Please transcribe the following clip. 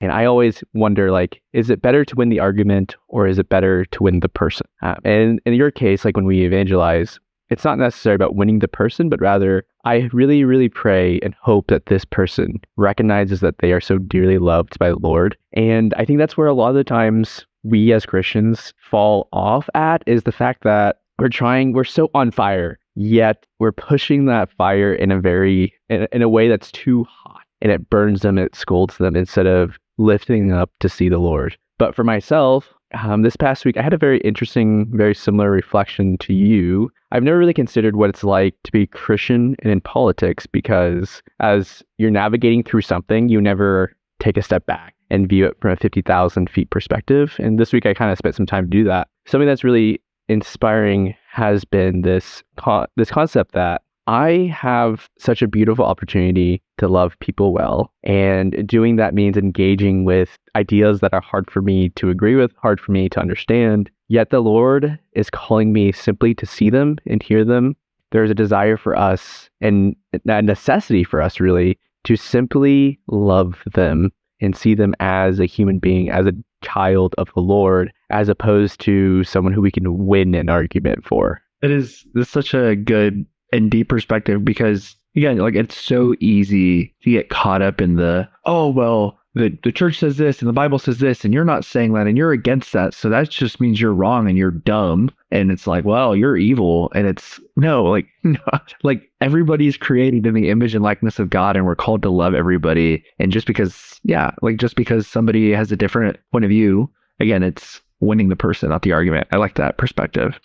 And I always wonder, like, is it better to win the argument or is it better to win the person? And in your case, like when we evangelize, it's not necessarily about winning the person, but rather I really, really pray and hope that this person recognizes that they are so dearly loved by the Lord. And I think that's where a lot of the times we as Christians fall off at, is the fact that we're so on fire, yet we're pushing that fire in a way that's too hot, and it burns them, it scalds them instead of lifting them up to see the Lord. But for myself, this past week, I had a very interesting, very similar reflection to you. I've never really considered what it's like to be Christian and in politics, because as you're navigating through something, you never take a step back and view it from a 50,000 feet perspective. And this week, I kind of spent some time to do that. Something that's really inspiring has been this concept that I have such a beautiful opportunity to love people well. And doing that means engaging with ideas that are hard for me to agree with, hard for me to understand. Yet the Lord is calling me simply to see them and hear them. There's a desire for us, and a necessity for us really, to simply love them and see them as a human being, as a child of the Lord, as opposed to someone who we can win an argument for. This is such a good and deep perspective, because again, like, it's so easy to get caught up in the church says this and the Bible says this and you're not saying that and you're against that, so that just means you're wrong and you're dumb, and it's like, well, you're evil. And it's no, like, no, like, everybody's created in the image and likeness of God, and we're called to love everybody. And just because somebody has a different point of view, again, it's winning the person, not the argument. I like that perspective.